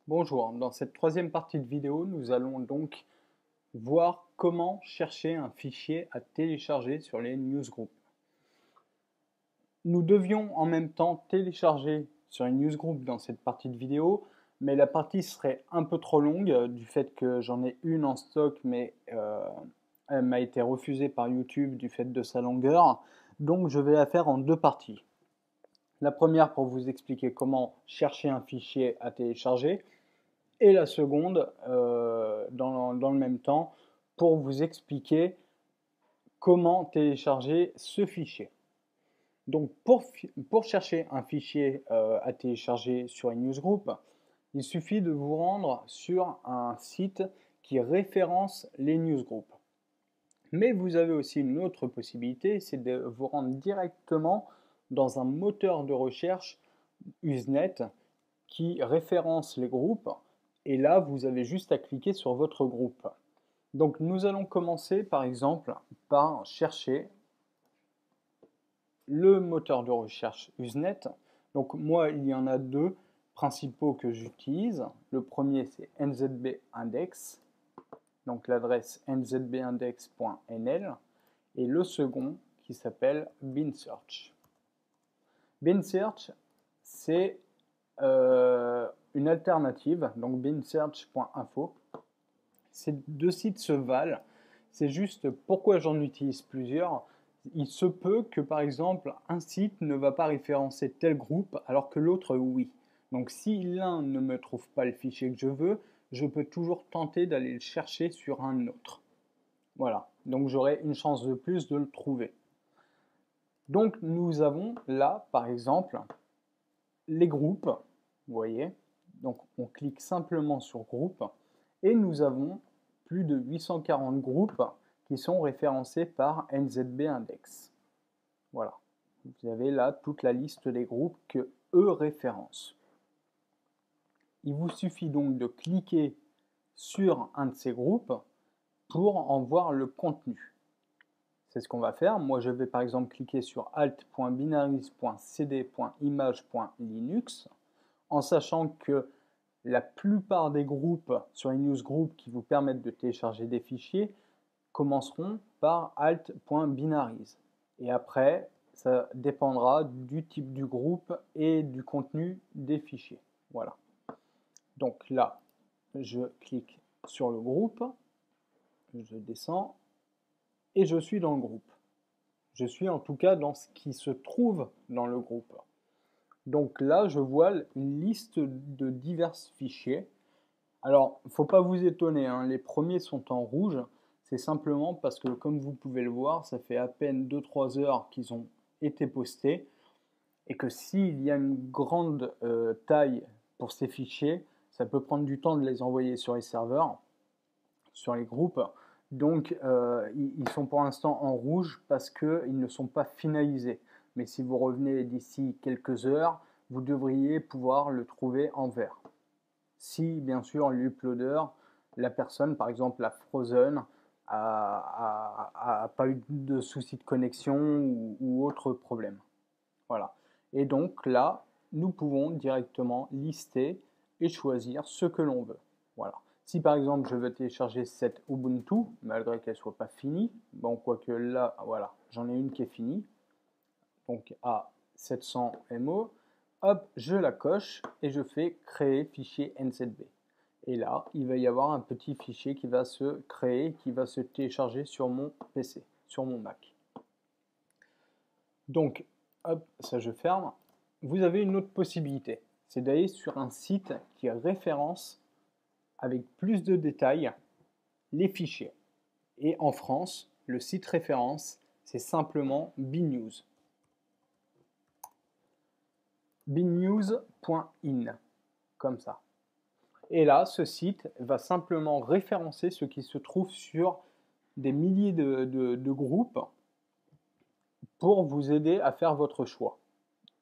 Bonjour, dans cette troisième partie de vidéo, nous allons donc voir comment chercher un fichier à télécharger sur les newsgroups. Nous devions en même temps télécharger sur une newsgroup dans cette partie de vidéo, mais la partie serait un peu trop longue du fait que j'en ai une en stock, mais elle m'a été refusée par YouTube du fait de sa longueur, donc je vais la faire en deux parties. La première pour vous expliquer comment chercher un fichier à télécharger, et la seconde, dans le même temps, pour vous expliquer comment télécharger ce fichier. Donc pour chercher un fichier à télécharger sur une newsgroup, il suffit de vous rendre sur un site qui référence les newsgroups. Mais vous avez aussi une autre possibilité, c'est de vous rendre directement dans un moteur de recherche Usenet qui référence les groupes, et là vous avez juste à cliquer sur votre groupe. Donc nous allons commencer par exemple par chercher le moteur de recherche Usenet. Donc moi il y en a deux principaux que j'utilise. Le premier c'est NZB Index, donc l'adresse nzbindex.nl, et le second qui s'appelle BinSearch. BinSearch c'est une alternative, donc binsearch.info. Ces deux sites se valent, c'est juste pourquoi j'en utilise plusieurs. Il se peut que par exemple un site ne va pas référencer tel groupe alors que l'autre oui. Donc si l'un ne me trouve pas le fichier que je veux, je peux toujours tenter d'aller le chercher sur un autre. Voilà, donc j'aurai une chance de plus de le trouver. Donc nous avons là par exemple les groupes, vous voyez, donc on clique simplement sur groupe et nous avons plus de 840 groupes qui sont référencés par NZB Index. Voilà, vous avez là toute la liste des groupes que eux référencent. Il vous suffit donc de cliquer sur un de ces groupes pour en voir le contenu. C'est ce qu'on va faire. Moi, je vais par exemple cliquer sur alt.binaries.cd.image.linux en sachant que la plupart des groupes sur les newsgroups qui vous permettent de télécharger des fichiers commenceront par alt.binaries. Et après, ça dépendra du type du groupe et du contenu des fichiers. Voilà. Donc là, je clique sur le groupe, je descends et je suis dans le groupe. Je suis en tout cas dans ce qui se trouve dans le groupe. Donc là, je vois une liste de divers fichiers. Alors, il ne faut pas vous étonner, hein, les premiers sont en rouge. C'est simplement parce que, comme vous pouvez le voir, ça fait à peine 2-3 heures qu'ils ont été postés. Et que s'il y a une grande taille pour ces fichiers, ça peut prendre du temps de les envoyer sur les serveurs, sur les groupes. Donc, ils sont pour l'instant en rouge parce qu'ils ne sont pas finalisés. Mais si vous revenez d'ici quelques heures, vous devriez pouvoir le trouver en vert. Si, bien sûr, l'uploader, la personne, par exemple la Frozen, a pas eu de soucis de connexion ou autre problème. Voilà. Et donc là, nous pouvons directement lister et choisir ce que l'on veut. Voilà. Si par exemple je veux télécharger cette Ubuntu, malgré qu'elle ne soit pas finie, bon, quoique là, voilà, j'en ai une qui est finie, donc à 700 MO, hop, je la coche et je fais créer fichier NZB. Et là, il va y avoir un petit fichier qui va se créer, qui va se télécharger sur mon PC, sur mon Mac. Donc, hop, ça je ferme. Vous avez une autre possibilité, c'est d'aller sur un site qui référence avec plus de détails les fichiers. Et en France, le site référence, c'est simplement BNews. bnews.in, comme ça. Et là, ce site va simplement référencer ce qui se trouve sur des milliers de groupes pour vous aider à faire votre choix.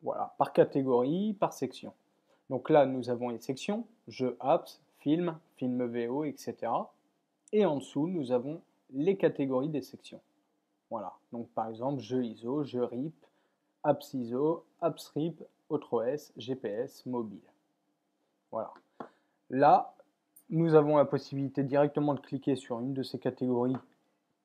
Voilà, par catégorie, par section. Donc là, nous avons les sections, jeux apps, films, films VO, etc. Et en dessous, nous avons les catégories des sections. Voilà, donc par exemple, jeux ISO, jeux RIP, apps ISO, apps RIP, autre OS, GPS, mobile. Voilà. Là, nous avons la possibilité directement de cliquer sur une de ces catégories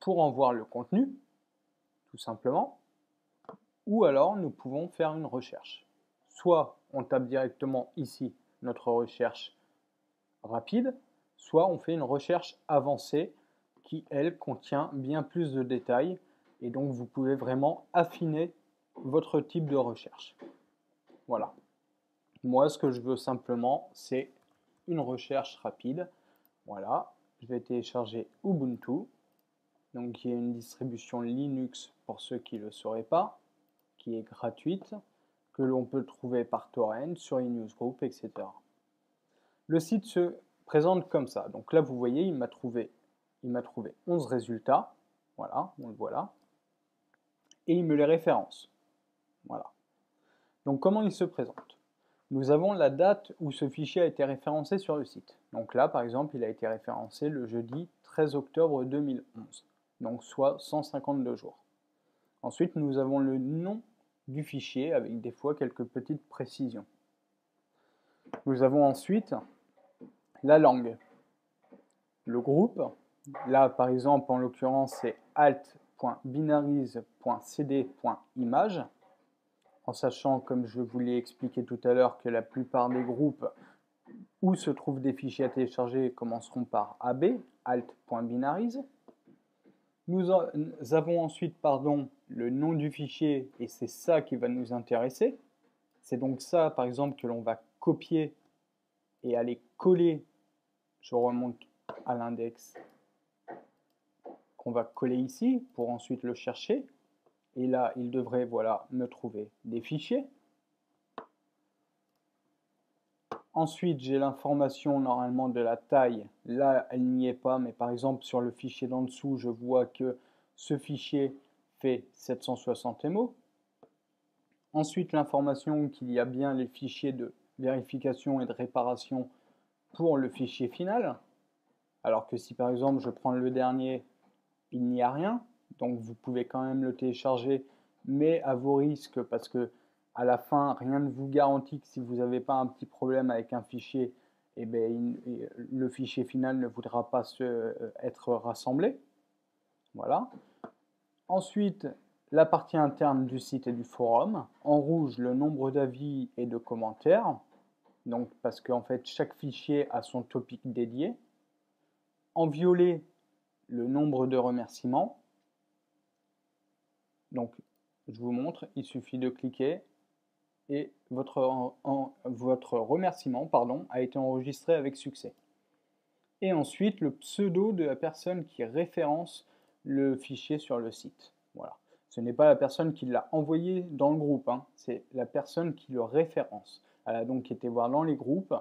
pour en voir le contenu, tout simplement. Ou alors, nous pouvons faire une recherche. Soit on tape directement ici notre recherche rapide, soit on fait une recherche avancée qui, elle, contient bien plus de détails et donc vous pouvez vraiment affiner votre type de recherche. Voilà. Moi, ce que je veux simplement, c'est une recherche rapide. Voilà, je vais télécharger Ubuntu, donc qui est une distribution Linux pour ceux qui ne le sauraient pas, qui est gratuite, que l'on peut trouver par torrent, sur eNewsGroup, etc. Le site se présente comme ça. Donc là, vous voyez, il m'a trouvé 11 résultats. Voilà, on le voit là. Et il me les référence. Voilà. Donc comment il se présente? Nous avons la date où ce fichier a été référencé sur le site. Donc là, par exemple, il a été référencé le jeudi 13 octobre 2011, donc soit 152 jours. Ensuite, nous avons le nom du fichier avec des fois quelques petites précisions. Nous avons ensuite la langue, le groupe. Là, par exemple, en l'occurrence, c'est alt.binaries.cd.image. En sachant, comme je vous l'ai expliqué tout à l'heure, que la plupart des groupes où se trouvent des fichiers à télécharger commenceront par AB, alt.binaries. Nous avons ensuite le nom du fichier et c'est ça qui va nous intéresser. C'est donc ça, par exemple, que l'on va copier et aller coller. Je remonte à l'index qu'on va coller ici pour ensuite le chercher. Et là, il devrait voilà, me trouver des fichiers. Ensuite, j'ai l'information normalement de la taille. Là, elle n'y est pas, mais par exemple, sur le fichier d'en dessous, je vois que ce fichier fait 760 MO. Ensuite, l'information qu'il y a bien les fichiers de vérification et de réparation pour le fichier final. Alors que si par exemple, je prends le dernier, il n'y a rien. Donc, vous pouvez quand même le télécharger, mais à vos risques, parce que à la fin, rien ne vous garantit que si vous n'avez pas un petit problème avec un fichier, eh bien, le fichier final ne voudra pas être rassemblé. Voilà. Ensuite, la partie interne du site et du forum. En rouge, le nombre d'avis et de commentaires. Donc, parce qu'en fait, chaque fichier a son topic dédié. En violet, le nombre de remerciements. Donc, je vous montre, il suffit de cliquer et votre remerciement a été enregistré avec succès. Et ensuite, le pseudo de la personne qui référence le fichier sur le site. Voilà. Ce n'est pas la personne qui l'a envoyé dans le groupe, hein, c'est la personne qui le référence. Elle a donc été voir dans les groupes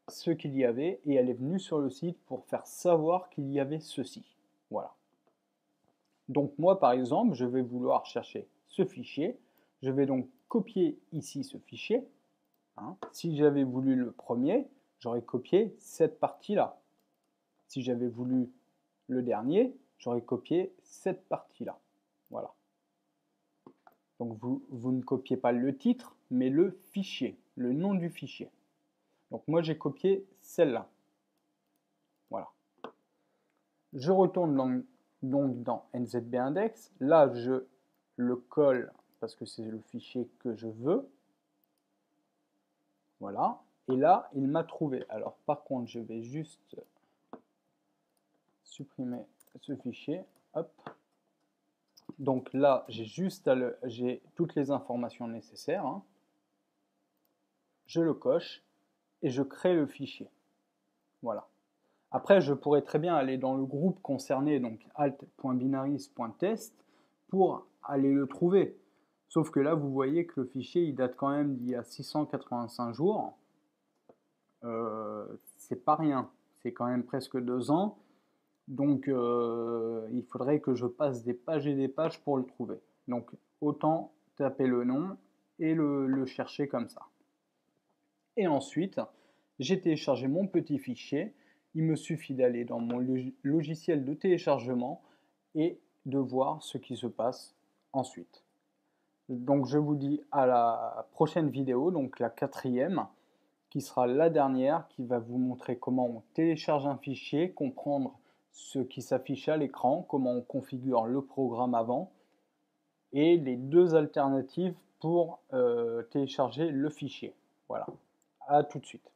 ce qu'il y avait et elle est venue sur le site pour faire savoir qu'il y avait ceci. Voilà. Donc moi, par exemple, je vais vouloir chercher ce fichier. Je vais donc copier ici ce fichier. Hein. Si j'avais voulu le premier, j'aurais copié cette partie-là. Si j'avais voulu le dernier, j'aurais copié cette partie-là. Voilà. Donc vous ne copiez pas le titre, mais le fichier, le nom du fichier. Donc moi j'ai copié celle-là. Voilà. Je retourne donc dans NZB Index. Là je le colle parce que c'est le fichier que je veux. Voilà. Et là il m'a trouvé. Alors par contre je vais juste supprimer ce fichier. Hop. Donc là, j'ai toutes les informations nécessaires. Hein. Je le coche et je crée le fichier. Voilà. Après, je pourrais très bien aller dans le groupe concerné, donc alt.binaries.test, pour aller le trouver. Sauf que là, vous voyez que le fichier, il date quand même d'il y a 685 jours. C'est pas rien. C'est quand même presque 2 ans. Donc, il faudrait que je passe des pages et des pages pour le trouver. Donc, autant taper le nom et le chercher comme ça. Et ensuite, j'ai téléchargé mon petit fichier. Il me suffit d'aller dans mon logiciel de téléchargement et de voir ce qui se passe ensuite. Donc, je vous dis à la prochaine vidéo, donc la 4e, qui sera la dernière, qui va vous montrer comment on télécharge un fichier, comprendre ce qui s'affiche à l'écran, comment on configure le programme avant, et les deux alternatives pour télécharger le fichier. Voilà, à tout de suite.